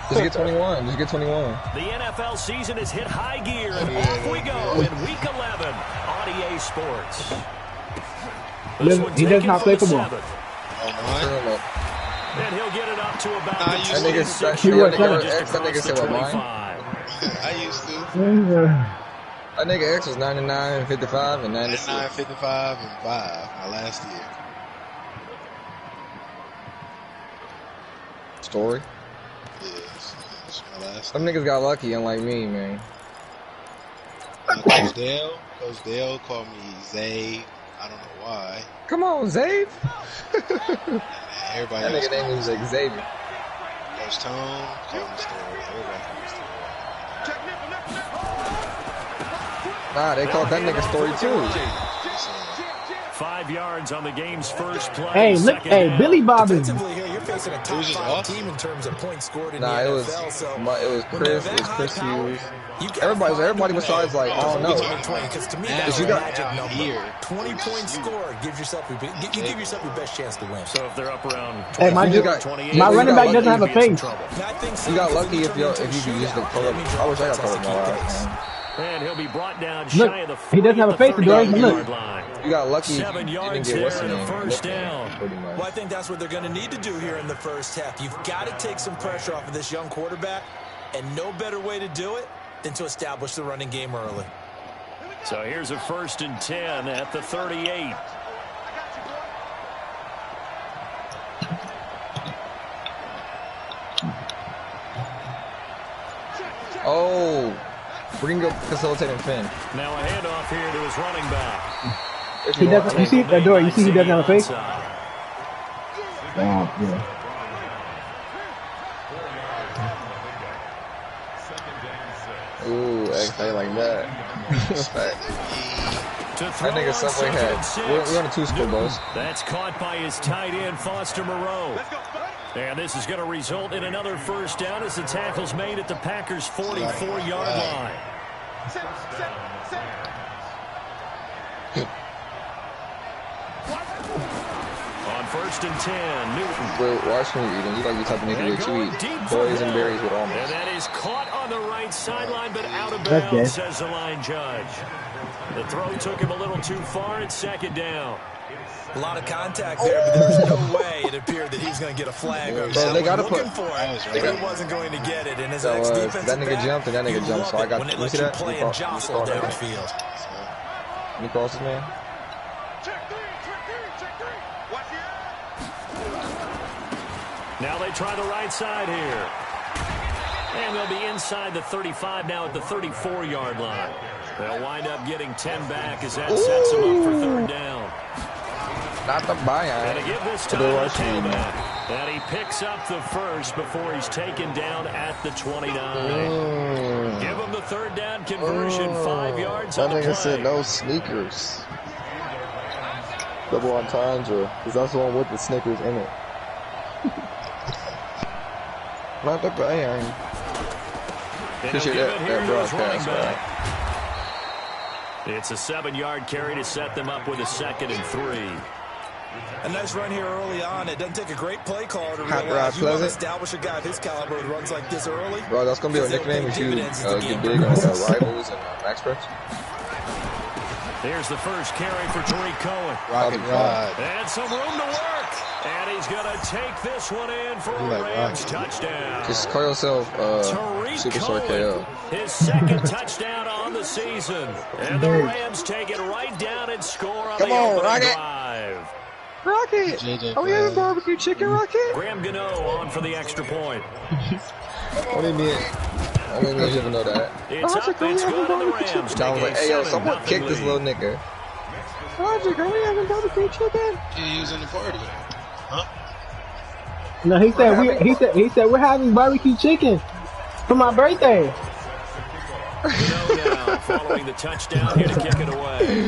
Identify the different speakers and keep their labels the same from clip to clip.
Speaker 1: Just get 21. Just get 21.
Speaker 2: The NFL season has hit high gear, and off we go in Week 11 on EA Sports.
Speaker 3: He does not play football.
Speaker 2: And he'll get it up to about
Speaker 1: that nigga said what, mine?
Speaker 4: I used to.
Speaker 1: That nigga X was 99, 55, and 96.
Speaker 4: 99, 55, and 5 my last year.
Speaker 1: Story?
Speaker 4: Yes, my last
Speaker 1: Some niggas got lucky, unlike me, man.
Speaker 4: Coach Dale called me Zay. I don't know why.
Speaker 1: Come on, Zave.
Speaker 4: Everybody
Speaker 1: that nigga name was Xavier.
Speaker 4: Coach Tone called me Story. Everybody called me Story.
Speaker 1: Nah, they called that nigga Story too.
Speaker 2: 5 yards on the game's first play.
Speaker 3: Hey, look, hey, Billy Bobby.
Speaker 5: You're facing a top 5 team in terms of points scored in the NFL.
Speaker 1: It was Chris Hughes. Everybody besides, like, I don't know.
Speaker 5: Because to me, that's a magic number. 20 points scored gives yourself you give yourself your best chance to win.
Speaker 2: So if they're up around
Speaker 3: 20, my running back doesn't have a face.
Speaker 1: You got lucky if you could use the color. I wish I got color more.
Speaker 2: And he'll be brought down shy of the 40.
Speaker 3: He doesn't have a face to do it. Look.
Speaker 1: You got lucky.
Speaker 2: 7 yards there and a first down.
Speaker 5: Well, I think that's what they're going to need to do here in the first half. You've got to take some pressure off of this young quarterback, and no better way to do it than to establish the running game early.
Speaker 2: So here's a 1st and 10 at the 38.
Speaker 1: Oh. Bring up facilitating Finn.
Speaker 2: Now a handoff here to his running back.
Speaker 3: He doesn't. You see that door? You see he doesn't have a face. Yeah.
Speaker 1: Ooh, I like that. That nigga Subway had. We're on a 2-score, boys.
Speaker 2: That's caught by his tight end, Foster Moreau. And this is going to result in another first down as the tackle's made at the Packers' 44-yard line. On 1st and 10, Newton.
Speaker 1: Bro, watch me eating. You like the type of nigga that you eat boys and berries with almonds.
Speaker 2: And that is caught on the right sideline, but out of bounds, says the line judge. The throw took him a little too far. It's 2nd down.
Speaker 5: A lot of contact there, but there was no way it appeared that he's going to get a flag.
Speaker 1: They got to put.
Speaker 5: For it, but he wasn't going to get it. And his ex-defensive
Speaker 1: that nigga jumped and that nigga jumped, so I got to see that.
Speaker 5: Play and jostle downfield.
Speaker 1: Any crosses, man?
Speaker 2: Now they try the right side here. And they'll be inside the 35 now at the 34-yard line. They'll wind up getting 10 back as that sets them up for 3rd down.
Speaker 1: Not the buy-out.
Speaker 2: And to give this time a tailback. And he picks up the first before he's taken down at the 29. Give him the 3rd down conversion, 5 yards on the play.
Speaker 1: That nigga said no sneakers. Double entendre, because that's the one with the Snickers in it. Not the buy-out. Appreciate that broadcast, man.
Speaker 2: It's a 7-yard carry to set them up with a 2nd and 3.
Speaker 5: A nice run here early on. It doesn't take a great play call to realize you want to establish a guy of his caliber who runs like this early.
Speaker 1: Bro, that's going to be our nickname if you get big on Rivals and Max Press.
Speaker 2: Here's the first carry for Tariq Cohen.
Speaker 4: Rocket Rod.
Speaker 2: And some room to work. And he's going to take this one in for a Rams touchdown.
Speaker 1: Just call yourself Superstar KO.
Speaker 2: His 2nd touchdown on the season. And the Rams take it right down and score on the opening drive.
Speaker 1: Rocket! Are we having barbecue chicken, Rocket?
Speaker 2: Graham Gano on for the extra point.
Speaker 1: What do you mean? I didn't even know that.
Speaker 2: It's up, it's good, and the Rams
Speaker 1: I was like, hey, yo, someone kick this little nigga. Roger, are we having barbecue chicken?
Speaker 4: He was in the party. Huh?
Speaker 3: No, he said we're having barbecue chicken for my birthday.
Speaker 2: Now, following the touchdown here to kick it away.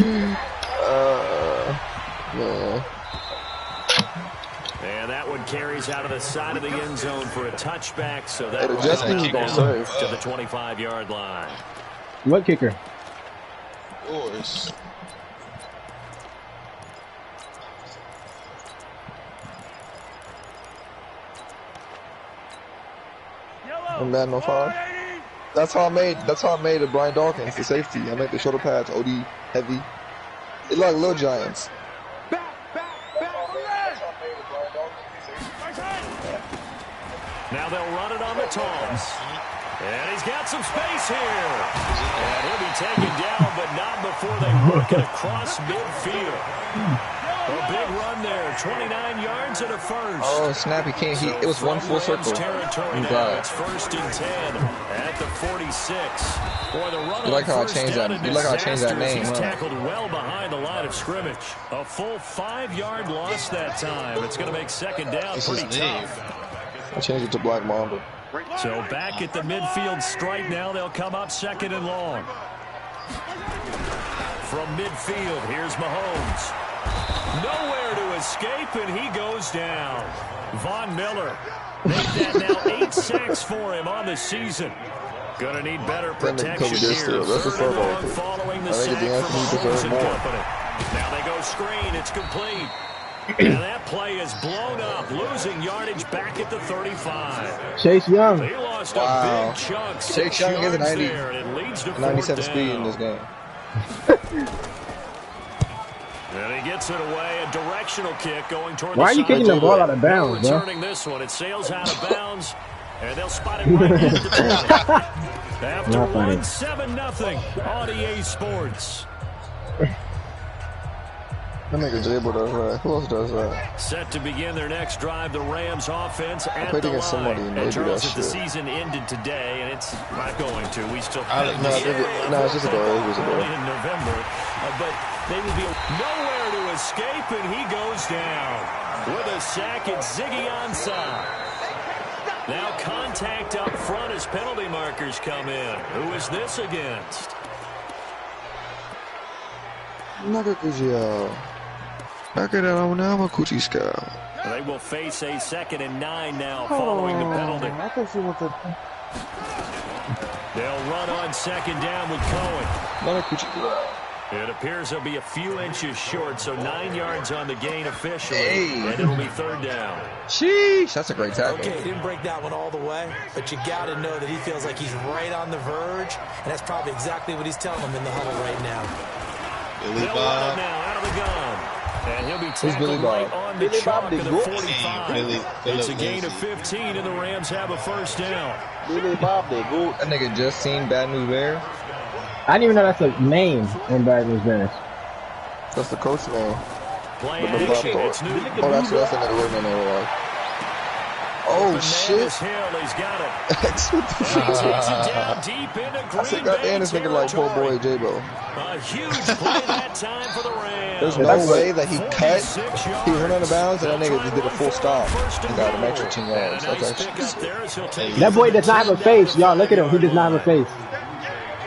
Speaker 1: No.
Speaker 2: And that one carries out of the side of the end zone for a touchback, so that
Speaker 1: will just
Speaker 2: down to the 25-yard line.
Speaker 3: What kicker?
Speaker 4: Yours.
Speaker 1: And man, no foul. That's how I made the Brian Dawkins, the safety. I made the shoulder pads, OD, heavy. It's like little giants.
Speaker 2: Now they'll run it on the Toms. And he's got some space here. And he'll be taken down, but not before they work it across midfield. A big run there, 29 yards and a first.
Speaker 1: Oh, snap, it was one full circle.
Speaker 2: Territory now. It's 1st and 10 at the 46. Boy, the run
Speaker 1: you like how I changed that? You like how I changed that name?
Speaker 2: He's tackled well behind the line of scrimmage. A full 5-yard loss that time. It's going to make second down pretty tough.
Speaker 1: I changed it to Black Mamba.
Speaker 2: So back at the midfield stripe now. They'll come up 2nd and long. From midfield, here's Mahomes. Nowhere to escape, and he goes down. Von Miller. Make that now 8 sacks for him on the season. Gonna need better protection here.
Speaker 1: That's a football.
Speaker 2: Following the sack from Mahomes and company. Now they go screen. It's complete. And that play is blown up, losing yardage back at the 35.
Speaker 3: Chase Young.
Speaker 2: They lost a big chunk.
Speaker 1: Chase Young is a 97 speed in this game.
Speaker 2: And he gets it away, a directional kick going toward
Speaker 3: Why are you kicking the ball out of bounds, bro?
Speaker 2: Returning this one, it sails out of bounds, and they'll spot it right at the 20. After 1-7-0 on EA Sports.
Speaker 1: That nigga Jabo does that. Who else does that?
Speaker 2: Set to begin their next drive, the Rams offense at
Speaker 1: played
Speaker 2: the
Speaker 1: against
Speaker 2: line.
Speaker 1: somebody and they do that
Speaker 2: Charles, if the
Speaker 1: shit.
Speaker 2: season ended today, and it's not going to, we still have
Speaker 1: No, it's just a goal. It was a goal.
Speaker 2: in November, but they would be nowhere to escape, and he goes down with a sack. It's Ziggy Ansah. Now contact up front as penalty markers come in. Who is this against?
Speaker 1: They
Speaker 2: will face a 2nd and 9 now following the penalty.
Speaker 3: I thought she wanted.
Speaker 2: They'll run on 2nd down with Cohen. It appears they'll be a few inches short, so 9 yards on the gain officially, and it'll be 3rd down.
Speaker 1: Sheesh, that's a great tackle.
Speaker 5: Okay, he didn't break that one all the way, but you got to know that he feels like he's right on the verge, and that's probably exactly what he's telling them in the huddle right now.
Speaker 2: Billy Bob now out of the gun. And he'll be tackled right on the chalk of the 45. It's a gain of 15, and the Rams have a 1st down.
Speaker 1: Billy Bob, they go. That nigga just seen Bad News Bears.
Speaker 3: I didn't even know that's a name in Bad News Bears.
Speaker 1: That's the coach name.
Speaker 2: Play action. It's new.
Speaker 1: Oh, that's another word in there. Oh, shit.
Speaker 2: He's got it.
Speaker 1: Takes it down
Speaker 2: deep into
Speaker 1: I said, goddamn, this nigga like poor boy J-Bo.
Speaker 2: A huge play that time for the Rams.
Speaker 1: There's no way that he cut. He was running out of bounds, and that nigga just did a full stop. He got an extra 10 yards. That's actually...
Speaker 3: That boy does not have a face. Y'all, look at him. He does not have a face.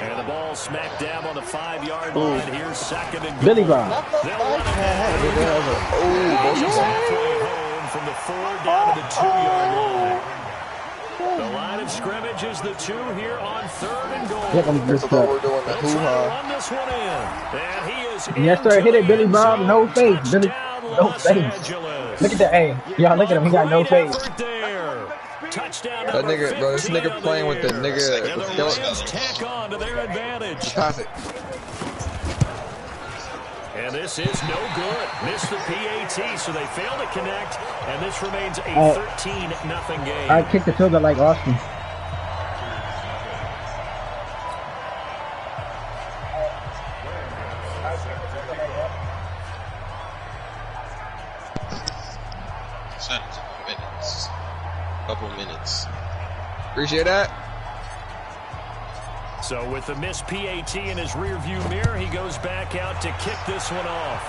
Speaker 2: And the ball smacked down on the 5-yard line. Here's 2nd and
Speaker 3: Billy Bob.
Speaker 2: From the 4 down to the 2-yard line. The line of scrimmage is the 2 here on 3rd and goal.
Speaker 1: We're doing the hoo-ha.
Speaker 2: Run this one in. And he is
Speaker 3: Yes, sir. Hit it, Billy Bob. No face. Billy, no face. Look at that. Hey, y'all, look at him. He got no face.
Speaker 2: Touchdown.
Speaker 1: That nigga, bro, this nigga playing with the nigga.
Speaker 2: And the Rams tack on to their advantage.
Speaker 1: Pass it.
Speaker 2: And this is no good. Missed the PAT, so they fail to connect, and this remains a 13-0 game.
Speaker 3: I kicked the field goal like Austin.
Speaker 4: Couple minutes.
Speaker 1: Appreciate that.
Speaker 2: So with the missed PAT in his rearview mirror, he goes back out to kick this one off.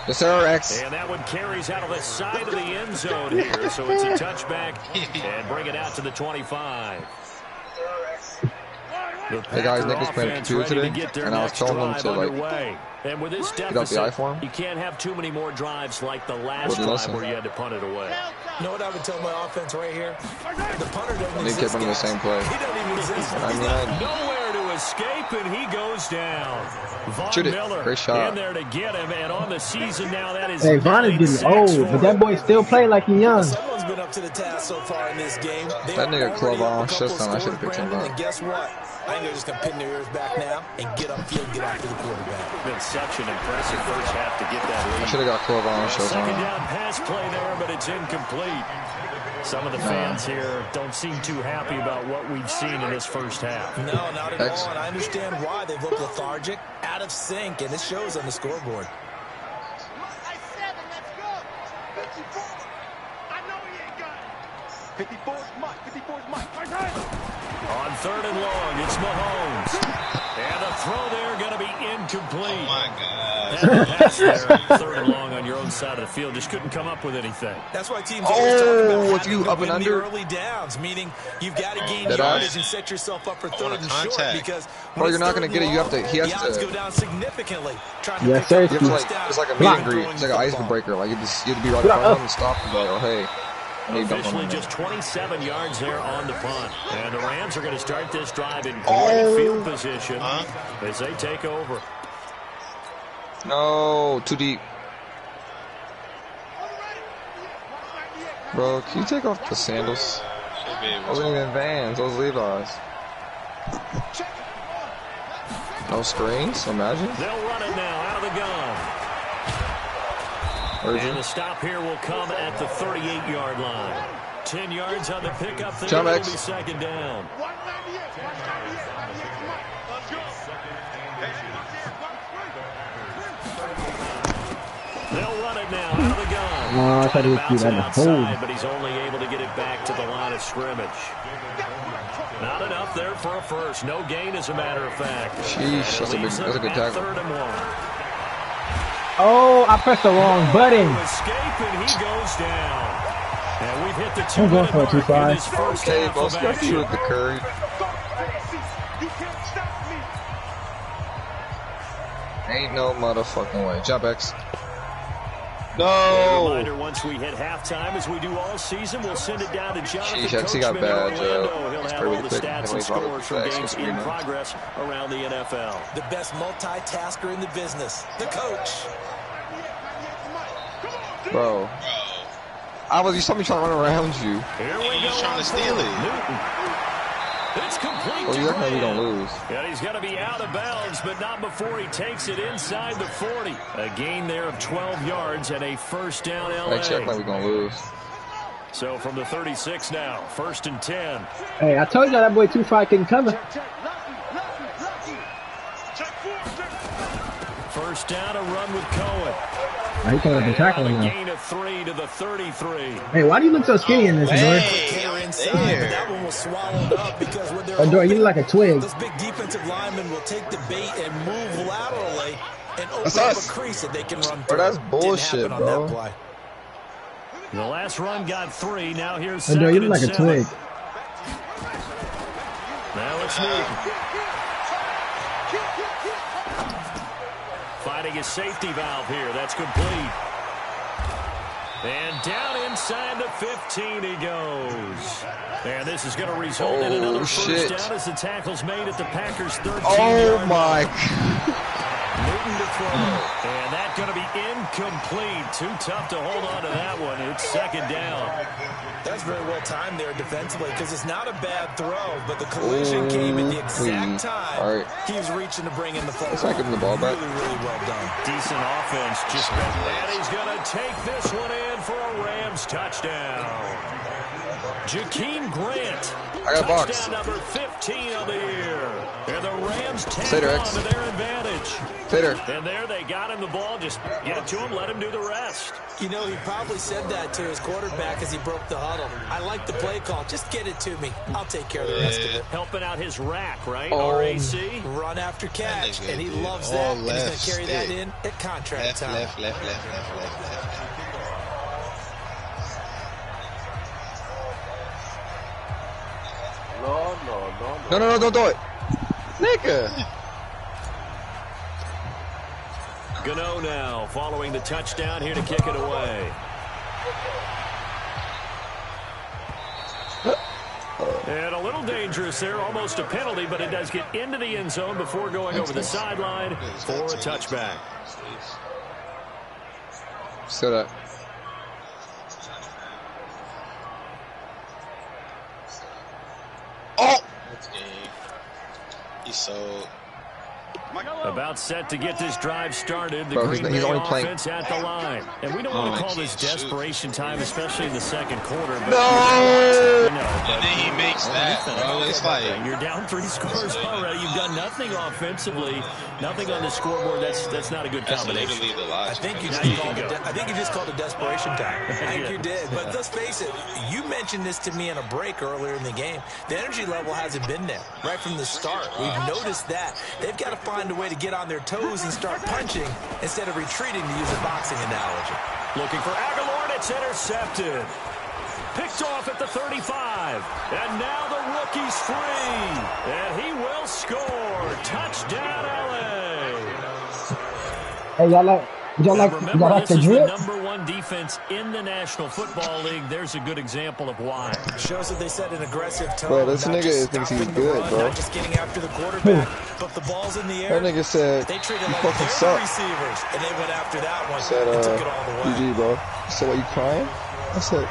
Speaker 1: Yes, sir, X.
Speaker 2: And that one carries out of the side of the end zone here, so it's a touchback and bring it out to the 25.
Speaker 1: Hey guys, Nick was playing the computer today, and I was telling him to like
Speaker 2: and with this
Speaker 1: get out the iPhone.
Speaker 2: You can't have too many more drives like the last drive where you had to punt it away.
Speaker 5: You know what I would tell my offense right here? The punter doesn't
Speaker 1: They kept running the same play.
Speaker 5: He doesn't even exist.
Speaker 2: Nowhere to escape, and he goes down.
Speaker 1: Shoot it. Great shot.
Speaker 2: In there to get him, and on the season now, that is.
Speaker 3: Hey, Von is getting old, but that boy still play like he's young.
Speaker 5: Someone's been up to the task so far in this game.
Speaker 1: That nigga Clover shut down. I should have picked him up.
Speaker 5: And guess what? I think they're just going to pin their ears back now and get upfield and get after the quarterback.
Speaker 2: Been such an impressive first half to get that lead.
Speaker 1: I should have got Clover on shut down.
Speaker 2: Second down pass play there, but it's incomplete. Some of the fans here don't seem too happy about what we've seen in this first half.
Speaker 5: No, not at all, and I understand why. They've looked lethargic, out of sync, and it shows on the scoreboard.
Speaker 2: On third and long, it's Mahomes. And the throw there going to be incomplete.
Speaker 4: Oh, my God.
Speaker 2: That pass there, third and long on your own side of the field. Just couldn't come up with anything.
Speaker 5: That's why teams always talk about
Speaker 1: with you up and
Speaker 5: the
Speaker 1: under
Speaker 5: early downs, meaning you've got to gain
Speaker 1: that
Speaker 5: yardage and set yourself up for third and short because
Speaker 1: bro, you're not going to get it. You have to. He has
Speaker 5: to
Speaker 1: to
Speaker 5: go down significantly.
Speaker 3: Yes, sir.
Speaker 1: It's like a meet and greet. It's like an icebreaker. Like you have to be right in front of him and stop him. Like, oh hey.
Speaker 2: Officially just 27 yards there on the punt. And the Rams are going to start this drive in great field position as they take over.
Speaker 1: No, too deep. Bro, can you take off the sandals? Those ain't even Vans, those Levi's. No screens, imagine.
Speaker 2: They'll run it now out of the gun. And the stop here will come at the 38-yard line. 10 yards on the pickup. It'll be second down. They'll run it now out of the gun.
Speaker 3: No, I tried to get that
Speaker 2: outside, but he's only able to get it back to the line of scrimmage. Not enough there for a first. No gain, as a matter of fact.
Speaker 1: Sheesh, that's a good tackle.
Speaker 2: Third and one.
Speaker 3: Oh, I pressed the wrong button.
Speaker 2: Escape and he goes down. And we've hit the
Speaker 3: I'm going for a 2-5.
Speaker 1: Okay, boss, got you with the curry. Ain't no motherfucking way. Jump X. No.
Speaker 2: A reminder, once we hit halftime, as we do all season, we'll send it down to Jonathan
Speaker 1: Sheesh, he got bad,
Speaker 2: He'll have all the stats and scores from games in progress around the NFL.
Speaker 5: The best multitasker in the business, the coach.
Speaker 1: Bro. You saw me trying to run around you.
Speaker 2: Here we go.
Speaker 4: Trying to steal it.
Speaker 2: Newton. It's complete.
Speaker 1: Well, you reckon we're going to lose.
Speaker 2: And he's going to be out of bounds, but not before he takes it inside the 40. A gain there of 12 yards and a first down LA.
Speaker 1: I check like we're going to lose.
Speaker 2: So from the 36 now, first and 10.
Speaker 3: Hey, I told you that boy 2-5 couldn't cover.
Speaker 2: First down, a run with Cohen.
Speaker 3: Oh, he can't have tackling now.
Speaker 2: Gain of 3 to the 33.
Speaker 3: Hey, why do you look so skinny in this, Adore?
Speaker 5: That one was swallowed up because when they're
Speaker 3: Adore, you look like a twig.
Speaker 5: Those big defensive linemen will take the bait and move laterally and open up a crease that they can run through.
Speaker 1: Bro, that's bullshit, bro.
Speaker 2: The last run got 3. Now here's
Speaker 3: Adore, you look like a
Speaker 2: 7.
Speaker 3: twig.
Speaker 2: Now it's Newton. Fighting a safety valve here. That's complete. And down inside the 15 he goes. And this is going to result in another first down as the tackle's made at the Packers' 13-yard line. Newton to throw. And that's going to be incomplete. Too tough to hold on to that one. It's second down.
Speaker 5: That's very well timed there defensively because it's not a bad throw, but the collision came at the exact time he was reaching to bring in the football.
Speaker 1: Let's not give him the ball back.
Speaker 5: Really, really well done.
Speaker 2: Decent offense. And he's going to take this one in for a Rams touchdown. Jakeem Grant.
Speaker 1: I got a box.
Speaker 2: Touchdown number 15 of the year. And the Rams take on to their advantage. And there they got him the ball. Just get it to him, let him do the rest.
Speaker 5: You know, he probably said that to his quarterback as he broke the huddle. I like the play call. Just get it to me. I'll take care of the rest of it.
Speaker 2: Helping out his rack, right? RAC.
Speaker 5: Run after catch. And he loves that. And he's going to carry that in at contract time.
Speaker 4: Left.
Speaker 1: No, don't do it. Nigga.
Speaker 2: Gano now following the touchdown here to kick it away. And a little dangerous there, almost a penalty, but it does get into the end zone before going over the sideline for a touchback.
Speaker 1: Still that. Oh!
Speaker 4: He's so...
Speaker 2: About set to get this drive started. The
Speaker 1: Bro,
Speaker 2: Green
Speaker 1: he's
Speaker 2: Bay
Speaker 1: only playing.
Speaker 2: offense at the line. And we don't want to call this desperation time, especially in the second quarter. But
Speaker 1: No!
Speaker 4: And then he makes that, bro. It's like...
Speaker 2: You're down 3 scores already. You've done nothing offensively. Nothing on the scoreboard. That's not a good combination.
Speaker 4: That's literally the logic.
Speaker 5: I think you just called it desperation time. I think you did. But let's face it, you mentioned this to me in a break earlier in the game. The energy level hasn't been there right from the start. We've noticed that. They've got to find a way to get on their toes and start punching instead of retreating, to use a boxing analogy.
Speaker 2: Looking for Aguilar, and it's intercepted. Picked off at the 35. And now the rookie's free. And he will score. Touchdown, LA.
Speaker 3: Hey, y'all like the drip?
Speaker 2: The #1 defense in the National Football League. There's a good example of why.
Speaker 5: Shows that they set an aggressive tone.
Speaker 1: Bro, this nigga thinks he's good,
Speaker 5: run,
Speaker 1: bro.
Speaker 5: Not just getting after the quarterback, but the ball's in the air.
Speaker 1: That nigga said,
Speaker 5: They treated
Speaker 1: you
Speaker 5: like
Speaker 1: fucking
Speaker 5: they're
Speaker 1: suck.
Speaker 5: the receivers, and they went after that one
Speaker 1: Said,
Speaker 5: and took it all the way.
Speaker 1: GG, bro. So are you crying? I said,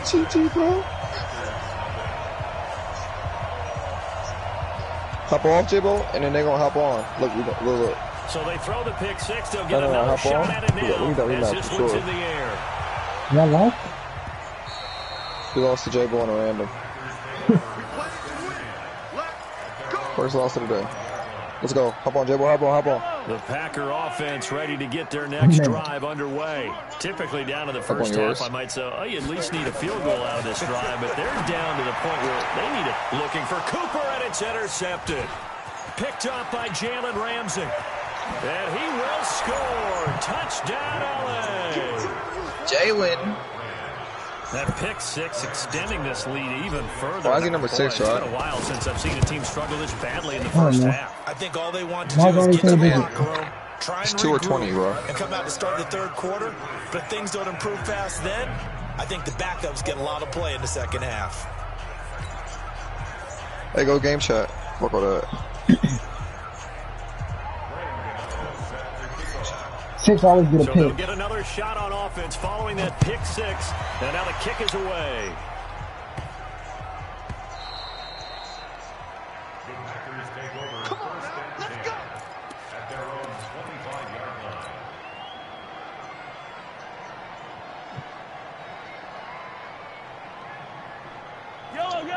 Speaker 1: GG, bro. Hop off, J-Bo, and then they're gonna hop on. Look.
Speaker 2: So they throw the pick six. They'll get another
Speaker 1: hop
Speaker 2: shot
Speaker 1: on.
Speaker 2: at it now.
Speaker 1: We got
Speaker 2: As
Speaker 1: that
Speaker 2: this
Speaker 1: for
Speaker 2: one's
Speaker 1: sure.
Speaker 2: in the air.
Speaker 3: Y'all like?
Speaker 1: We lost to J-Bo on a random. First loss of the day. Let's go. Hop on, J-Bo. Hop on.
Speaker 2: The Packer offense ready to get their next drive underway. Typically down to the first half, I might say, oh, you at least need a field goal out of this drive, but they're down to the point where they need it. Looking for Cooper, and it's intercepted. Picked up by Jalen Ramsey. And he will score. Touchdown, LA.
Speaker 1: Jalen.
Speaker 2: That pick six extending this lead even further.
Speaker 1: Why is he number 6,
Speaker 2: It's
Speaker 1: right?
Speaker 2: been a while since I've seen a team struggle this badly in the first half.
Speaker 5: I think all they want to do is get to the locker room, try and
Speaker 1: It's 2 or 20,
Speaker 5: regroup,
Speaker 1: bro.
Speaker 5: and come out to start the third quarter. But if things don't improve fast then, I think the backups get a lot of play in the second half.
Speaker 1: Hey, go game chat. Fuck all that.
Speaker 3: 6 always get a
Speaker 2: So they'll
Speaker 3: pick.
Speaker 2: get another shot on offense following that pick six. And now the kick is away.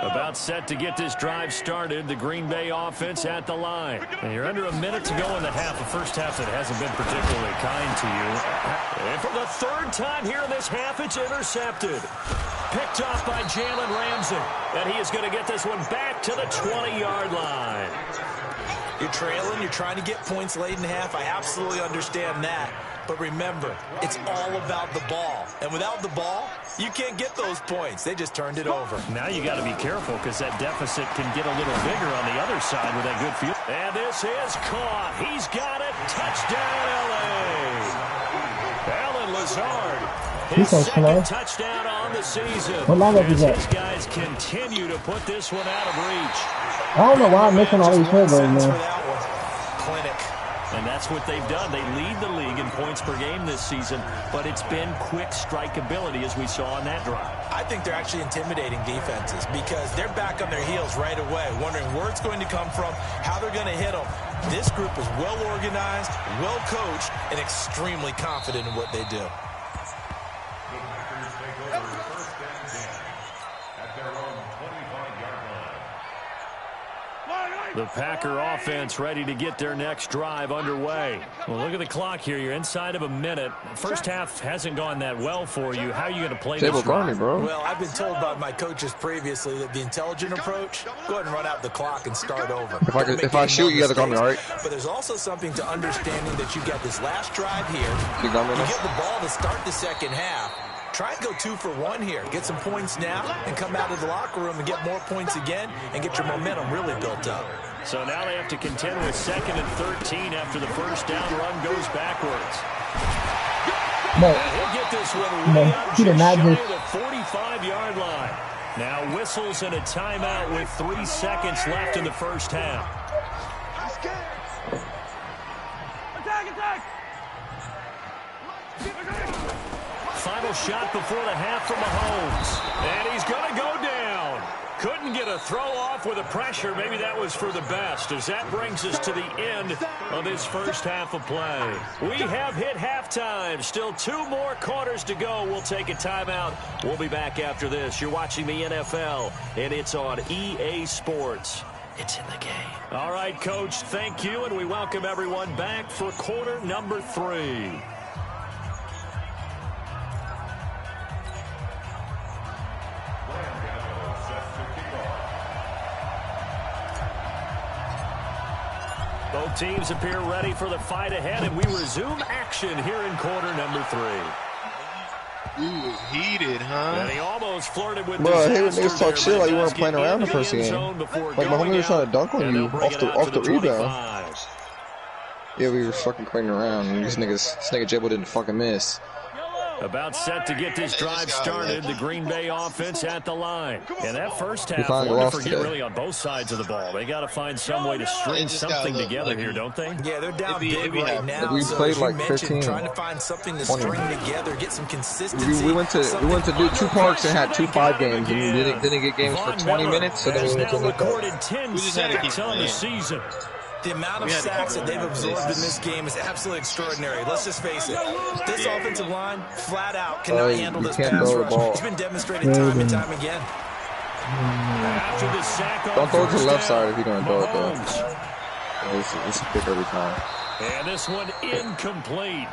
Speaker 2: About set to get this drive started. The Green Bay offense at the line. And you're under a minute to go in the half. The first half that hasn't been particularly kind to you. And for the third time here in this half, it's intercepted. Picked off by Jalen Ramsey. And he is going to get this one back to the 20-yard line.
Speaker 5: You're trailing. You're trying to get points late in half. I absolutely understand that. But remember, it's all about the ball. And without the ball, you can't get those points. They just turned it over.
Speaker 2: Now you got to be careful because that deficit can get a little bigger on the other side with that good field. And this is caught. He's got it. Touchdown, L.A. Alan Lazard. His second touchdown on the season.
Speaker 3: What lineup is that?
Speaker 2: These guys continue to put this one out of reach.
Speaker 3: I don't know why I'm missing all these field goals, man.
Speaker 5: Clinic.
Speaker 2: And that's what they've done. They lead the league in points per game this season, but it's been quick strikeability as we saw on that drive.
Speaker 5: I think they're actually intimidating defenses because they're back on their heels right away, wondering where it's going to come from, how they're going to hit them. This group is well organized, well coached, and extremely confident in what they do.
Speaker 2: The Packer offense ready to get their next drive underway. Well, look at the clock here. You're inside of a minute. First half hasn't gone that well for you. How are you going to play this drive?
Speaker 1: Bro.
Speaker 5: Well, I've been told by my coaches previously that the intelligent approach, go ahead and run out the clock and start over.
Speaker 1: If I shoot, you got to call me, all right?
Speaker 5: But there's also something to understanding that you've got this last drive here.
Speaker 1: You got me
Speaker 5: You
Speaker 1: now?
Speaker 5: get the ball to start the second half. Try and go 2 for 1 here. Get some points now and come out of the locker room and get more points again and get your momentum really built up.
Speaker 2: So now they have to contend with 2nd and 13 after the first down run goes backwards. He'll get this one way up just shy of the 45-yard line. Now whistles and a timeout with 3 seconds left in the first half. Final shot before the half from Mahomes. And he's going to go down. Couldn't get to throw off with the pressure. Maybe that was for the best, as that brings us to the end of this first half of play. We have hit halftime. Still 2 more quarters to go. We'll take a timeout. We'll be back after this. You're watching the NFL, and it's on EA Sports. It's in the game. All right, Coach, thank you, and we welcome everyone back for quarter number 3. Both teams appear ready for the fight ahead, and we resume action here in quarter number 3.
Speaker 4: He was heated, huh?
Speaker 2: And he almost flirted with
Speaker 1: Bro, I hate when
Speaker 2: disaster
Speaker 1: niggas talk
Speaker 2: there,
Speaker 1: shit
Speaker 2: but
Speaker 1: like you
Speaker 2: does
Speaker 1: weren't playing
Speaker 2: get
Speaker 1: around the
Speaker 2: into
Speaker 1: first
Speaker 2: end
Speaker 1: game.
Speaker 2: zone before
Speaker 1: Like my
Speaker 2: going
Speaker 1: homie was trying
Speaker 2: out,
Speaker 1: to dunk on
Speaker 2: and
Speaker 1: you
Speaker 2: they'll bring it out
Speaker 1: off
Speaker 2: to
Speaker 1: the rebound.
Speaker 2: 25.
Speaker 1: Yeah, we were fucking playing around, and this nigga Jabo didn't fucking miss.
Speaker 2: About set to get this drive started. The Green Bay offense at the line. And that first half,
Speaker 1: finally
Speaker 2: one to
Speaker 1: lost
Speaker 2: forget
Speaker 1: today.
Speaker 2: really on both sides of the ball. They got to find some way to string
Speaker 4: just gotta
Speaker 2: something
Speaker 4: look
Speaker 2: together
Speaker 4: lucky.
Speaker 2: here, don't they?
Speaker 5: Yeah, they're down
Speaker 4: It'd
Speaker 5: big
Speaker 4: be
Speaker 5: right
Speaker 4: happy.
Speaker 5: now.
Speaker 1: We
Speaker 5: So
Speaker 1: played
Speaker 5: as you
Speaker 1: like
Speaker 5: mentioned,
Speaker 1: 15,
Speaker 5: trying to find something to
Speaker 1: 20.
Speaker 5: string together, get some consistency.
Speaker 1: We went to do 2 parks and had 2 5 games, and we didn't get games for 20 minutes, so then we
Speaker 2: has
Speaker 1: went to
Speaker 2: now
Speaker 1: make up.
Speaker 2: recorded 10
Speaker 4: We just had to keep
Speaker 2: sacks on the
Speaker 4: playing.
Speaker 2: season.
Speaker 5: The amount of
Speaker 4: We had to
Speaker 5: sacks
Speaker 4: keep
Speaker 5: that they've
Speaker 4: going.
Speaker 5: absorbed in this game is absolutely extraordinary. Let's just face it. This offensive line, flat out, cannot handle
Speaker 1: you
Speaker 5: this
Speaker 1: can't
Speaker 5: pass
Speaker 1: throw the
Speaker 5: rush.
Speaker 1: ball.
Speaker 5: It's been demonstrated time and time again.
Speaker 2: After the sack on
Speaker 1: Don't throw it to the
Speaker 2: first
Speaker 1: left
Speaker 2: down,
Speaker 1: side if you're gonna throw it though.
Speaker 2: Mahomes.
Speaker 1: It's a pick every time.
Speaker 2: And this one incomplete.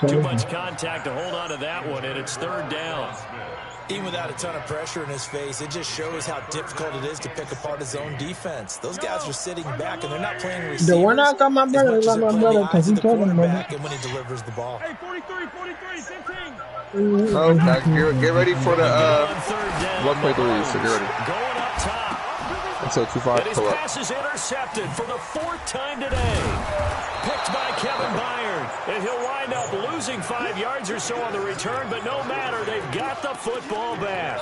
Speaker 2: Too much contact to hold on to that one, and it's 3rd down.
Speaker 5: Even without a ton of pressure in his face, it just shows how difficult it is to pick apart his own defense. Those guys are sitting back, and they're not playing receivers.
Speaker 3: The one I got my brother,
Speaker 5: as much as
Speaker 3: like my
Speaker 5: they're playing
Speaker 3: brother,
Speaker 5: the eyes
Speaker 3: because
Speaker 5: of
Speaker 3: he
Speaker 5: the
Speaker 3: told him about
Speaker 5: quarterback and when he delivers the ball.
Speaker 6: Hey, 43, 15.
Speaker 1: Okay, get ready for the
Speaker 2: On 3rd down,
Speaker 1: 1.3, so get ready.
Speaker 2: going up top.
Speaker 1: Until 2-5
Speaker 2: And his
Speaker 1: pull up.
Speaker 2: pass is intercepted for the 4th time today. Picked by Kevin Byard. And he'll wind up losing 5 yards or so on the return, but no matter, they've got the football back.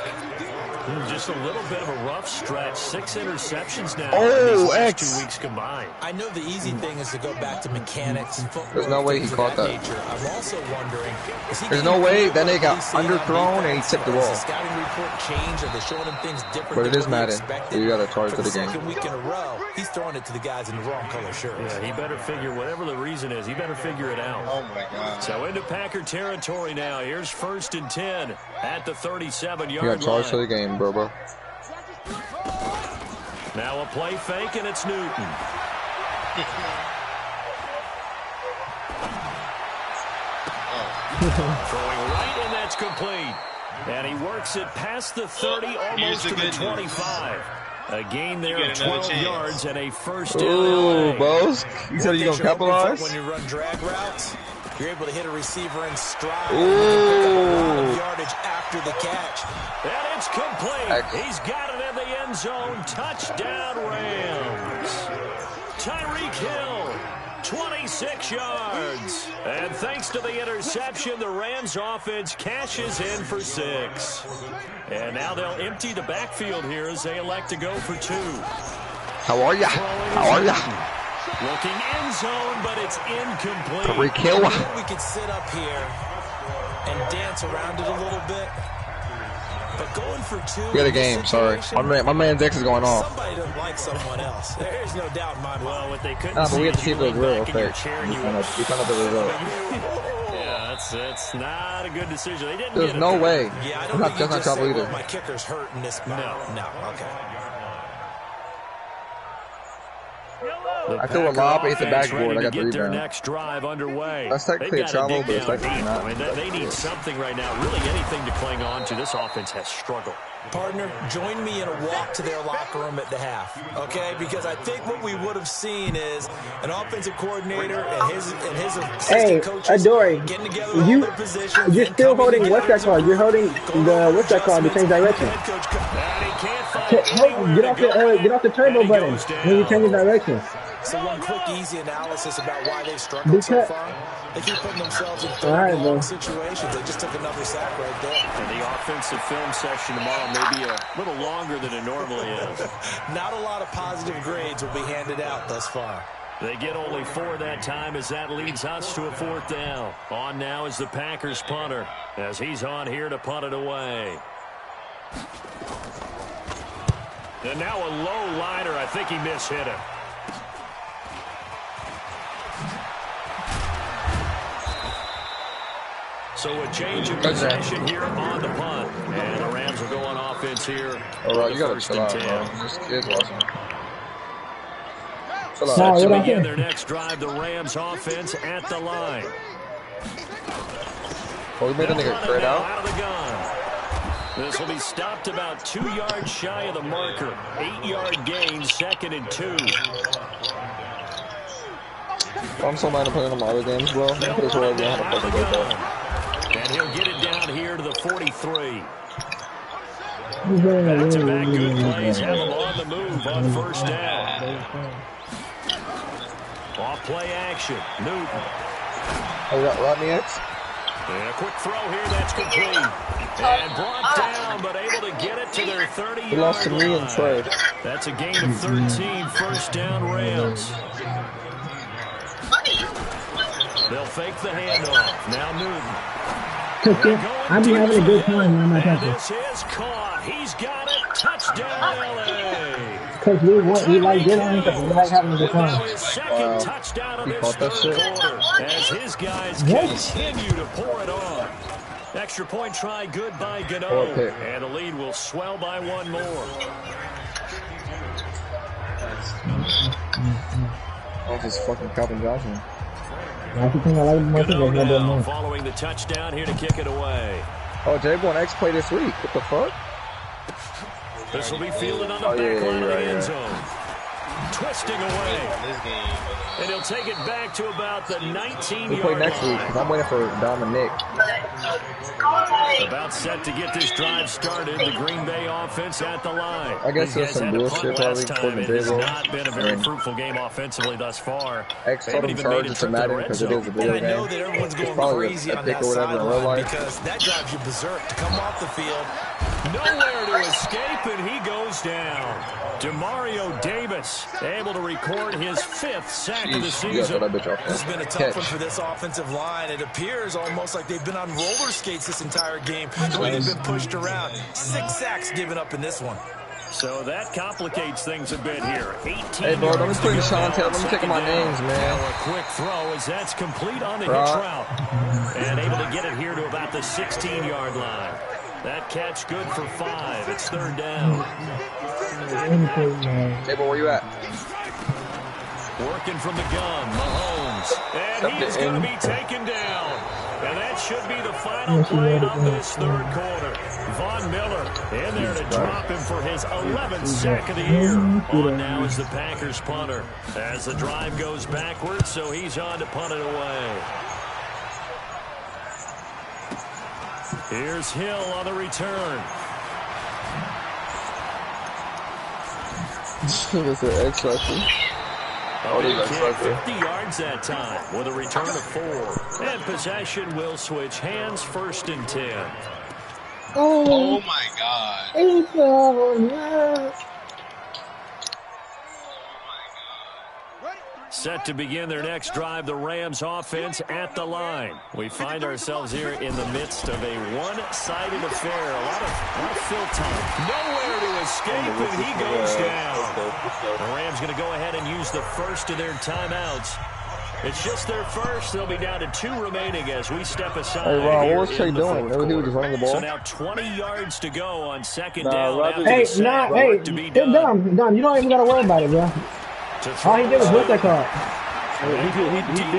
Speaker 2: Just a little bit of a rough stretch. 6 interceptions now in these last
Speaker 1: X.
Speaker 2: 2 weeks combined.
Speaker 5: I know the easy thing is to go back to mechanics and footwork.
Speaker 1: There's no way he
Speaker 5: things of
Speaker 1: caught that.
Speaker 5: nature. I'm also wondering, is he
Speaker 1: There's
Speaker 5: getting
Speaker 1: no way
Speaker 5: credit
Speaker 1: that
Speaker 5: for
Speaker 1: nigga got
Speaker 5: what he's seeing on
Speaker 1: underthrown and he
Speaker 5: defense?
Speaker 1: tipped the
Speaker 5: Has
Speaker 1: ball.
Speaker 5: the scouting report changed? Are they showing him things different
Speaker 1: But it
Speaker 5: than
Speaker 1: is
Speaker 5: what he
Speaker 1: Madden.
Speaker 5: expected?
Speaker 1: You gotta charge
Speaker 5: For
Speaker 1: for
Speaker 5: the
Speaker 1: the game.
Speaker 5: second week in a row, he's throwing it to the guys in the wrong color shirts.
Speaker 2: Yeah, he better figure, whatever the reason is, he better figure it out.
Speaker 4: Oh my God.
Speaker 2: So into Packer territory now. Here's 1st and 10 at the 37-yard
Speaker 1: You got charged for the game, bro.
Speaker 2: Now a play fake, and it's Newton. Throwing right, and that's complete. And he works it past the 30, almost to the 25. A gain there of 12 yards and a 1st down.
Speaker 1: Ooh,
Speaker 2: LA.
Speaker 1: Bose. You said you're gonna capitalize?
Speaker 5: When you run drag routes, you're able to hit a receiver in stride.
Speaker 1: Ooh.
Speaker 5: And you can pick up a lot of yardage after the catch.
Speaker 2: And it's complete. He's got it in the end zone. Touchdown, Rams. Tyreek Hill, 26 yards. And thanks to the interception, the Rams offense cashes in for 6. And now they'll empty the backfield here as they elect to go for 2.
Speaker 1: How are ya? How are ya?
Speaker 2: Looking end zone, but it's incomplete.
Speaker 1: Tyreek Hill.
Speaker 5: We could sit up here and dance around it a little bit. But going for 2.
Speaker 1: We got a game, sorry. My man's X is going off.
Speaker 5: Somebody doesn't like someone else. There's no doubt in my mind.
Speaker 2: Well, what they couldn't
Speaker 1: Nah, but
Speaker 2: see
Speaker 1: we have to
Speaker 2: is
Speaker 1: keep
Speaker 2: you
Speaker 1: it
Speaker 2: lean
Speaker 1: real
Speaker 2: back in your
Speaker 1: quick.
Speaker 2: chair and
Speaker 1: We
Speaker 2: you
Speaker 1: found out the result.
Speaker 2: Yeah, that's not a good decision. They didn't
Speaker 1: There's
Speaker 2: get it
Speaker 1: no
Speaker 2: there.
Speaker 1: way.
Speaker 5: Yeah, I
Speaker 1: I'm
Speaker 5: don't
Speaker 1: not,
Speaker 5: think you
Speaker 1: that's not
Speaker 5: just
Speaker 1: trouble
Speaker 5: say,
Speaker 1: either.
Speaker 5: well, my kicker's hurt in this spot. No, okay.
Speaker 1: I threw a lob, hit the
Speaker 2: Offense
Speaker 1: backboard.
Speaker 2: ready
Speaker 1: I got
Speaker 2: to
Speaker 1: the
Speaker 2: get their
Speaker 1: rebound.
Speaker 2: next drive underway.
Speaker 1: That's technically
Speaker 2: They've
Speaker 1: a
Speaker 2: got to
Speaker 1: travel,
Speaker 2: dig
Speaker 1: but it's
Speaker 2: down
Speaker 1: technically
Speaker 2: deep.
Speaker 1: not.
Speaker 2: I mean, they need something right now. Really anything to cling on to. This offense has struggled.
Speaker 5: Partner, join me in a walk to their locker room at the half, okay? Because I think what we would have seen is an offensive coordinator and his assistant coaches
Speaker 3: Adori,
Speaker 5: getting together with all their positions.
Speaker 3: you're
Speaker 5: and
Speaker 3: still
Speaker 5: coming
Speaker 3: holding what's that
Speaker 5: together
Speaker 3: called? You're holding the what's that called? The change direction.
Speaker 5: Head coach
Speaker 2: And he can't find
Speaker 3: Get
Speaker 2: anywhere to go.
Speaker 3: off the turbo
Speaker 2: And he
Speaker 3: button
Speaker 2: goes down.
Speaker 3: when you change direction.
Speaker 5: So one quick, easy analysis about why they've struggled so far. They keep putting themselves in third and long situations. They just took another sack right there.
Speaker 2: And the offensive film session tomorrow may be a little longer than it normally is.
Speaker 5: Not a lot of positive grades will be handed out thus far.
Speaker 2: They get only 4 that time as that leads us to a 4th down. On now is the Packers punter as he's on here to punt it away. And now a low liner. I think he mishit him. So a change of possession here on the punt. And the Rams are going offense here.
Speaker 1: All right, you got to chill out, bro. This kid's watching. Chill out.
Speaker 2: Set to begin their next drive, the Rams offense at the line.
Speaker 1: Oh, we made a nigga credit out.
Speaker 2: Out of the gun. This will be stopped about 2 yards shy of the marker. 8-yard gain, 2nd and 2.
Speaker 1: I'm so mad at playing on my other games, bro. I'm pretty sure I have a fucking go.
Speaker 2: And he'll get it down here to the 43. Back-to-back good plays have him on the move on 1st down. Off play action. Newton.
Speaker 1: Oh, got Rodney X?
Speaker 2: And a quick throw here that's complete. And brought down, but able to get it to their 30-yard line.
Speaker 1: He lost to me and Trey.
Speaker 2: That's a gain of 13, 1st down Rams. They'll fake the handoff. Now Newton.
Speaker 3: I've been having a good time when I'm not catching.
Speaker 2: This is caught. He's got it. Touchdown, LA.
Speaker 3: Because we like getting on because we like having a good time.
Speaker 2: His second touchdown of this third quarter as his guys continue to pour it on. Extra point try good by Gano. And the lead will swell by 1 more.
Speaker 1: Oh, just fucking Calvin Johnson.
Speaker 2: Gano following the touchdown here to kick it away.
Speaker 1: Oh, J1 X played this week. What the fuck?
Speaker 2: This will be fielded on the back line of the end zone. Twisting away. And he'll take it back to about the 19-yard line.
Speaker 1: We play next week because I'm waiting for Dominic.
Speaker 2: About set to get this drive started. The Green Bay offense at the line.
Speaker 1: I guess there's some bullshit probably for the
Speaker 2: It has not been a very fruitful game offensively thus far.
Speaker 1: X told him charges to Madden because it is a video game.
Speaker 5: I know that everyone's going crazy on that sideline because that drives you berserk to come off the field.
Speaker 2: Nowhere to escape, and he goes down. Demario Davis able to record his 5th sack of the season.
Speaker 5: This has been a tough one for this offensive line. It appears almost like they've been on roller skates this entire game, the way they've been pushed around. 6 sacks given up in this one.
Speaker 2: So that complicates things a bit here. 18
Speaker 1: hey, bro, don't be putting Sean Taylor. Let me take my names, man.
Speaker 2: A quick throw as that's complete on the hitch route. And able to get it here to about the 16-yard line. That catch good for 5. It's 3rd down.
Speaker 1: Hey, boy, where you at?
Speaker 2: Working from the gun, Mahomes. And he is going to be taken down. And that should be the final play of this 3rd quarter. Von Miller in there to drop him for his 11th sack of the year. On now is the Packers punter. As the drive goes backwards, so he's on to punt it away. Here's Hill on the return.
Speaker 1: This is an X Factor.
Speaker 2: Oh, 50 yards that time with a return of 4. And possession will switch hands, 1st and 10.
Speaker 4: Oh my God.
Speaker 2: Set to begin their next drive, the Rams offense at the line. We find ourselves here in the midst of a one-sided affair. A lot of fill time. Nowhere to escape, and he goes down. The Rams going to go ahead and use the first of their timeouts. It's just their first. They'll be down to 2 remaining as we step aside.
Speaker 1: Hey, Ron, what was Trey doing? He was just running the ball.
Speaker 2: So now 20 yards to go on 2nd down.
Speaker 3: Hey, it's dumb. You don't even got to worry about it, bro. All he did was whip that car.
Speaker 7: He did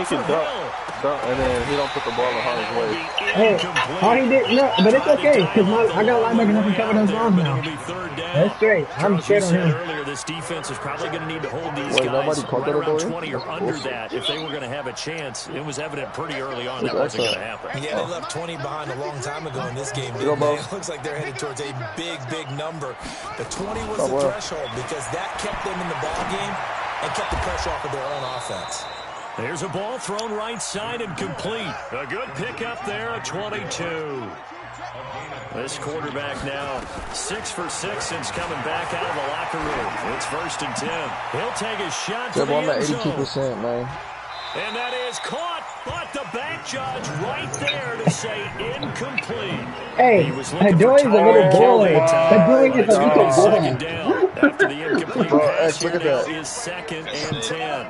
Speaker 7: get dunked, and then he don't put the ball in harm's way.
Speaker 3: Hey, all he did, no, but it's okay, because I got linebackers up and cover those runs now. That's straight. I'm straight on him.
Speaker 2: Earlier, this defense is probably going to need to hold these guys right around 20 or under that if they were going to have a chance. It was evident pretty early on that wasn't going to happen.
Speaker 5: Yeah, they left 20 behind a long time ago in this game. It looks like they're headed towards a big number. The 20 was the threshold because that kept them in the ball game and kept the pressure off of their own offense.
Speaker 2: There's a ball thrown right side and complete. A good pickup there, a 22. This quarterback now 6 for 6 since coming back out of the locker room. It's 1st and 10. He'll take a shot to the end zone.
Speaker 1: 82%, man.
Speaker 2: And that is caught, but the back judge right there to say incomplete.
Speaker 3: Hey, that boy is a little boy. That boy is a little boy.
Speaker 2: After the incomplete
Speaker 1: Bro,
Speaker 2: pass,
Speaker 1: X, look at
Speaker 2: here now
Speaker 1: that.
Speaker 2: is 2nd and 10.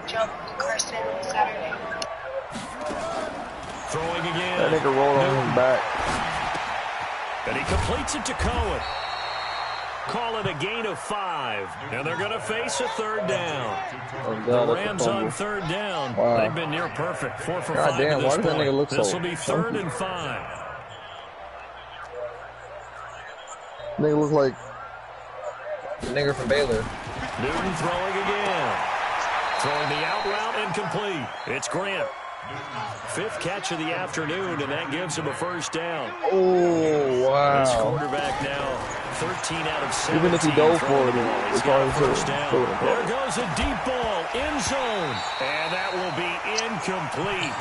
Speaker 2: Throwing again.
Speaker 1: That nigga rolled on his back.
Speaker 2: And he completes it to Cohen. Call it a gain of 5. And they're going to face a 3rd down.
Speaker 7: Oh, God,
Speaker 2: The Rams on 3rd down.
Speaker 1: Wow.
Speaker 2: They've been near perfect. 4 for 5
Speaker 1: God damn,
Speaker 2: at
Speaker 1: why
Speaker 2: this
Speaker 1: does that nigga
Speaker 2: point.
Speaker 1: look
Speaker 2: This
Speaker 1: so
Speaker 2: will be 3rd and 5.
Speaker 1: Nigga look like the nigga from Baylor.
Speaker 2: Newton throwing again. Throwing the out route and complete. It's Grant. 5th catch of the afternoon, and that gives him a 1st down.
Speaker 1: Oh, wow.
Speaker 2: This quarterback now 13 out of 17.
Speaker 1: Even if he dove for it,
Speaker 2: He's
Speaker 1: it's
Speaker 2: got a
Speaker 1: always
Speaker 2: 1st down. There goes a deep ball, end zone, and that will be incomplete.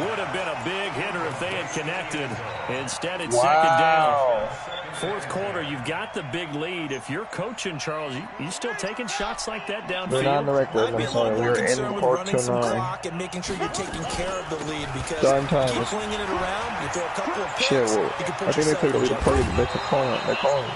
Speaker 2: Would have been a big hitter if they had connected. Instead, it's 2nd down. 4th quarter, you've got the big lead. If you're coaching, Charles, you still taking shots like that downfield?
Speaker 1: We're not in the record. I'm sorry. We were in part 2-9.
Speaker 5: And making sure you're taking care of the lead because
Speaker 1: Dime time.
Speaker 5: keep flinging it around, you throw a couple of picks,
Speaker 1: Shit, well,
Speaker 5: you can put
Speaker 1: I think they took the lead of play. They're calling him.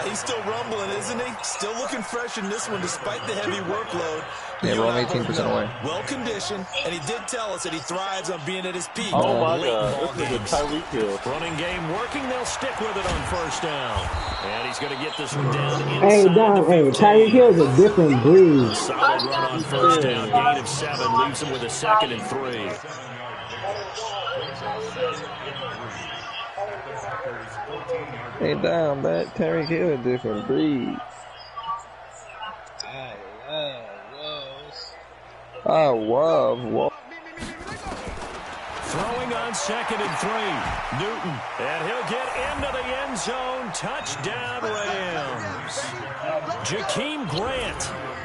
Speaker 5: He's still rumbling, isn't he? Still looking fresh in this one despite the heavy workload.
Speaker 1: Yeah, we're only 18% away.
Speaker 5: Well conditioned, and he did tell us that he thrives on being at his peak.
Speaker 7: Oh, my
Speaker 5: late
Speaker 7: God.
Speaker 5: ball
Speaker 7: This is a
Speaker 5: games.
Speaker 7: Tyreek Hill.
Speaker 2: Running game working. They'll stick with it on 1st down. And he's going to get this one down inside
Speaker 3: Hey, Don,
Speaker 2: the
Speaker 3: hey,
Speaker 2: 15.
Speaker 3: Tyreek Hill's a different breed.
Speaker 2: Solid run on 1st down. Gain of 7 leaves him with a 2nd and 3.
Speaker 1: Hey, down, man. Terry Hill a different breed. Whoa.
Speaker 2: Throwing on 2nd and 3. Newton. And he'll get into the end zone. Touchdown, Rams. Jakeem Grant.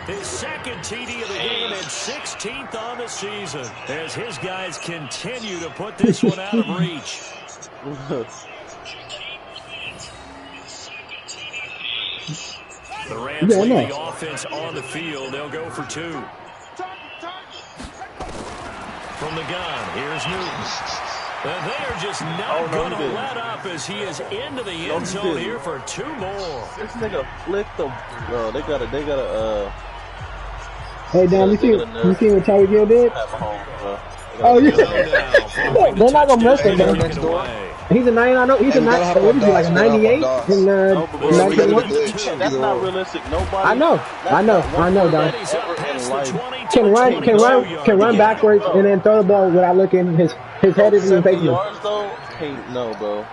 Speaker 2: His 2nd TD of the game and 16th on the season. As his guys continue to put this one out of reach. The Rams lead the offense on the field. They'll go for 2. From the gun, here's Newton. And they are just not going to let up as he is into the end zone here for 2 more.
Speaker 7: This nigga flicked them. No, they gotta,
Speaker 3: Hey, Don, you see what Tyreek Hill did? Oh, yeah. They're not going to mess with him.
Speaker 1: Next door.
Speaker 3: He's a 99. He's a 98 in 91.
Speaker 7: That's not realistic. Nobody.
Speaker 3: I know, Don. Can run backwards and then throw the ball without looking. His head is in the face.
Speaker 7: Yards though? No, bro.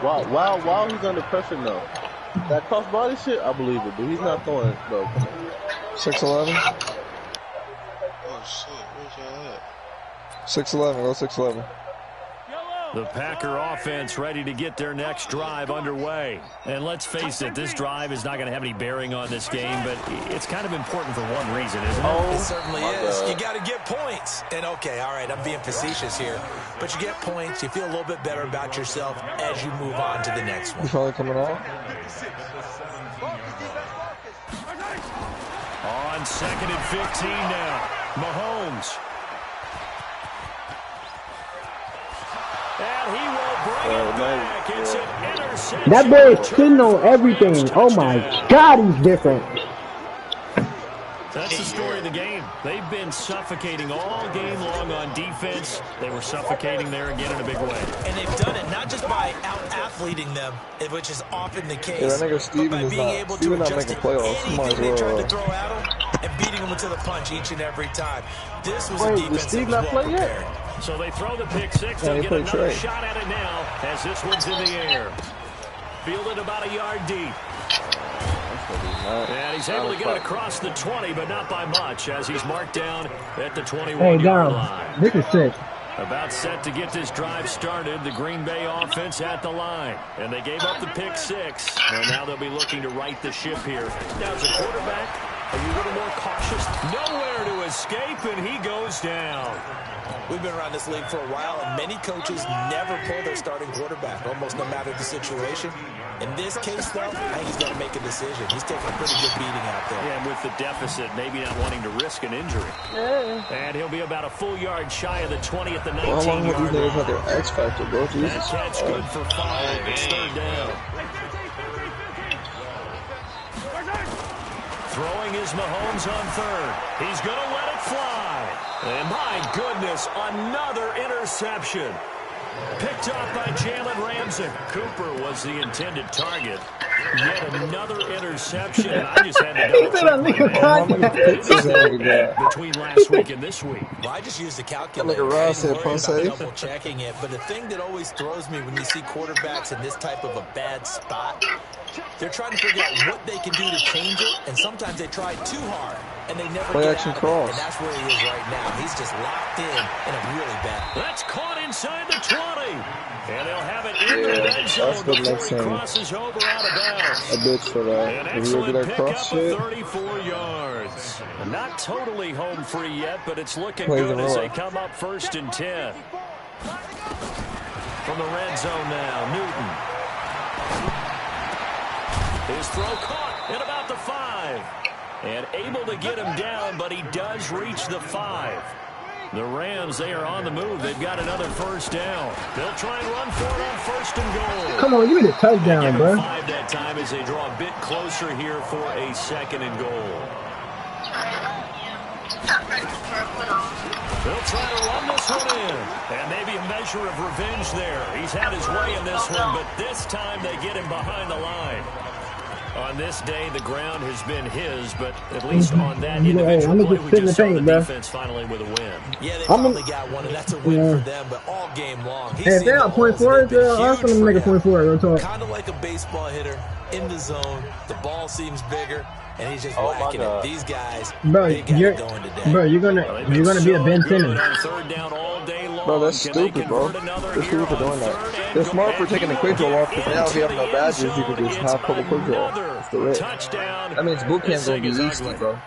Speaker 7: While he's under pressure, no. That cross-body shit, I believe it, but he's not throwing it, bro. Come on.
Speaker 1: 6'11".
Speaker 4: Oh shit, where's y'all at?
Speaker 1: 6'11". Go 6'11".
Speaker 2: The Packer offense ready to get their next drive underway. And let's face it, this drive is not going to have any bearing on this game, but it's kind of important for one reason, isn't it?
Speaker 5: It certainly is. You got to get points. And okay, all right, I'm being facetious here. But you get points, you feel a little bit better about yourself as you move on to the next one.
Speaker 1: He's probably coming out.
Speaker 2: On 2nd and 15 now. Mahomes. And he will bring it back. It's an interception.
Speaker 3: That boy is sitting on everything. Oh my God, he's different.
Speaker 2: That's the story of the game. They've been suffocating all game long on defense. They were suffocating there again in a big way.
Speaker 5: And they've done it not just by out-athleting them, which is often the case,
Speaker 1: Yeah, that nigga Steven
Speaker 5: but by
Speaker 1: is
Speaker 5: being
Speaker 1: not-
Speaker 5: able
Speaker 1: Steven
Speaker 5: to
Speaker 1: not
Speaker 5: adjust
Speaker 1: making
Speaker 5: to
Speaker 1: playoffs. He might as
Speaker 5: anything they tried
Speaker 1: well,
Speaker 5: to throw at him and beating them into the punch each and every time. This was a
Speaker 7: Wait,
Speaker 5: defense
Speaker 7: does Steve
Speaker 5: that
Speaker 7: not
Speaker 5: was
Speaker 7: play
Speaker 5: well
Speaker 7: yet?
Speaker 5: prepared.
Speaker 2: So they throw the pick six. They'll
Speaker 1: he
Speaker 2: get
Speaker 1: played
Speaker 2: another
Speaker 1: Trey.
Speaker 2: shot at it now as this one's in the air. Fielded about a yard deep. And he's able to get it across the 20, but not by much as he's marked down at the 21-yard line.
Speaker 3: This is sick.
Speaker 2: About set to get this drive started, the Green Bay offense at the line. And they gave up the pick six, and now they'll be looking to right the ship here. Now, as a quarterback, are you a little more cautious? Nowhere to escape, and he goes down.
Speaker 5: We've been around this league for a while, and many coaches never pull their starting quarterback, almost no matter the situation. In this case, though, I think he's got to make a decision. He's taking a pretty good beating out there.
Speaker 2: Yeah, and with the deficit, maybe not wanting to risk an injury. And he'll be about a full yard shy of the 20 at the 19-yard
Speaker 1: How long have these niggas had
Speaker 2: line.
Speaker 1: their X factor, bro?
Speaker 2: That
Speaker 1: Jesus.
Speaker 2: catch good for 5. It's third down. Throwing his Mahomes on third. He's going to let it fly. And my goodness, another interception. Picked off by Jalen Ramsey. Cooper was the intended target. Yet another interception. And I just had to double-check between last week and this week.
Speaker 5: Well, I just used the calculator. I didn't worry about double-checking it. But the thing that always throws me when you see quarterbacks in this type of a bad spot, they're trying to figure out what they can do to change it, and sometimes they try too hard, and they never get out of it. And that's where he is right now. He's just locked in a really bad.
Speaker 2: That's caught inside the 20, and they'll have it in the red zone before he crosses over out of bounds.
Speaker 1: A bitch for that.
Speaker 2: An excellent pickup of 34 yards. Not totally home free yet, but it's looking good as they come up 1st and 10. From the red zone now, Newton. His throw caught at about the 5. And able to get him down, but he does reach the 5. The Rams, they are on the move. They've got another 1st down. They'll try and run for it on 1st and goal.
Speaker 3: Come on, give me the touchdown, bro.
Speaker 2: 5 that time as they draw a bit closer here for a 2nd and goal. They'll try to run this one in. And maybe a measure of revenge there. He's had his way in this one, but this time they get him behind the line. On this day, the ground has been his, but at least on that individual play, we just saw the defense finally with a win.
Speaker 5: Yeah, they finally got one, and that's a win for them, but all game long.
Speaker 3: Hey, if they're at .4, I'm going to make a .4. Real talk.
Speaker 5: Kind of like a baseball hitter in the zone. The ball seems bigger, and he's just whacking it. These guys, they got it going today.
Speaker 3: Bro, you're gonna be a Ben Simmons.
Speaker 1: Bro, that's stupid, bro. They're stupid for doing that. They're smart for taking the quick draw off, because now if you have no badges, you can just have a couple quick draw. That's the rip. That means boot camp's going to be easy, bro.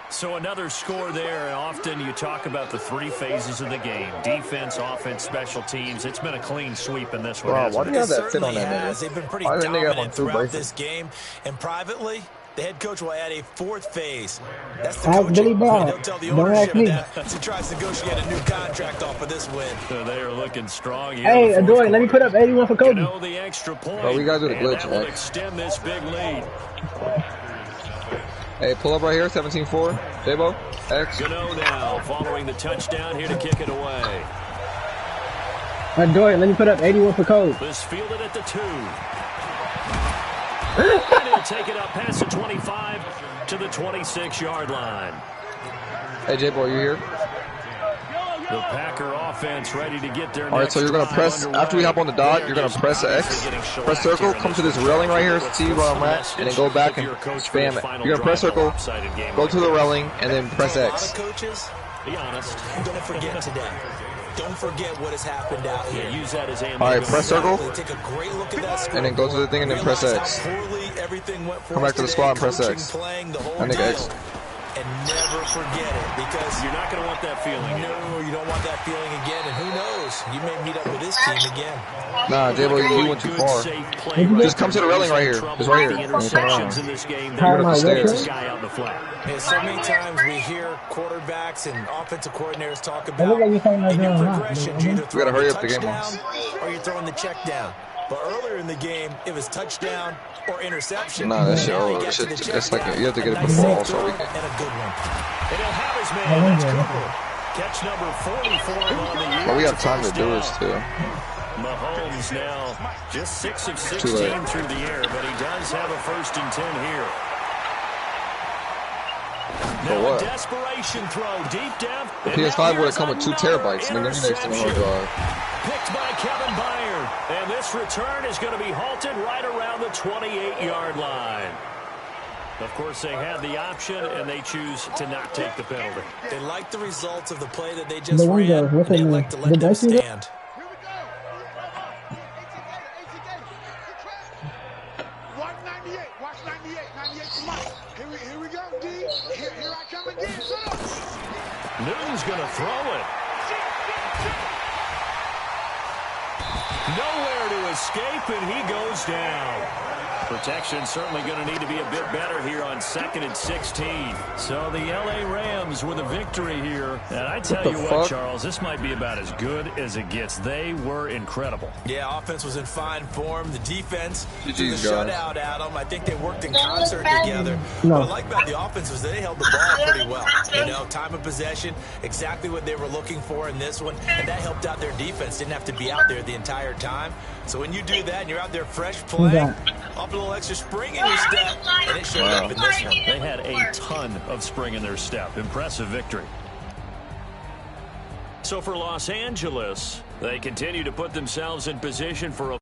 Speaker 2: So another score there, and often you talk about the 3 phases of the game. Defense, offense, special teams. It's been a clean sweep in this one.
Speaker 1: Bro, why do you have that fit on that nigga?
Speaker 5: They've been pretty dominant throughout this game, and privately, the head coach will add a 4th phase. That's the coaching. They'll tell the ownership that as he tries to negotiate a new contract off of this win.
Speaker 2: So they are looking strong here.
Speaker 3: Hey, Adoy, let me put up 81 for Kobe.
Speaker 2: The extra point.
Speaker 1: Bro, we got to do the glitch, man.
Speaker 2: Extend this big lead.
Speaker 1: Hey, pull up right here, 17-4. Dabo, X.
Speaker 2: Gano now, following the touchdown here to kick it away.
Speaker 3: Adoy, let me put up 81 for Kobe.
Speaker 2: This fielded at the 2. And he'll take it up past the 25 to the 26-yard line.
Speaker 1: Hey, J-Boy, you here?
Speaker 2: The Packer offense ready to get their
Speaker 1: All right, so you're going to press, after we hop on the dot, you're going to press X, press circle, come to this railing right here, see where I'm at, and then go back and spam it. You're going to press circle, go to the railing, and then press X.
Speaker 5: Coaches, be honest, don't forget today. Don't forget what has happened out here.
Speaker 2: Use that as ammo.
Speaker 1: All right, press circle,
Speaker 5: Take a great look at that
Speaker 1: and then go to the thing and then press X. Come back to the squad and press X. That nigga X.
Speaker 5: And never forget it, because
Speaker 2: you're not going to want that feeling.
Speaker 5: No, you don't want that feeling again. And who knows? You may meet up with this team again.
Speaker 1: Nah, J-Bo, you went too far. Just come to the railing right here. Just right here.
Speaker 2: In this game,
Speaker 1: you're up the stairs.
Speaker 5: Yeah, so many times we hear quarterbacks and offensive coordinators talk about in your progression, you either throw the touchdown or you're throwing the check down. But earlier in the game, it was touchdown or interception.
Speaker 1: Nah, that shit over. It's like you have to get it before All-Star Weekend.
Speaker 5: And a good one.
Speaker 2: And he'll have his man. That's Cooper. Catch number 44 on the year.
Speaker 1: But we have time to do this too.
Speaker 2: Mahomes now just 6 of 16 through the air, but he does have a 1st and 10 here. Now a desperation throw deep down.
Speaker 1: The PS5 would have come with 2 terabytes, and then next to the hard drive.
Speaker 2: Picked by Kevin Byard. And this return is going to be halted right around the 28-yard line. Of course, they had the option, and they choose to not take the penalty.
Speaker 5: They like the results of the play that they just ran, and they like to let them stand.
Speaker 6: Watch 98 to Mike. Here we go, D. Here I come again.
Speaker 2: Newton's going to throw it. Nowhere to escape, and he goes down. Protection certainly going to need to be a bit better here on 2nd and 16. So the L.A. Rams with a victory here. And I tell you what, Charles, this might be about as good as it gets. They were incredible.
Speaker 5: Yeah, offense was in fine form. The defense threw the shutout at them. I think they worked in concert together. What I like about the offense was they held the ball pretty well. You know, time of possession, exactly what they were looking for in this one. And that helped out their defense. Didn't have to be out there the entire time. So when you do that and you're out there fresh playing, up a little extra spring in your step, and it showed up in this one.
Speaker 2: They had a ton of spring in their step. Impressive victory. So for Los Angeles, they continue to put themselves in position for a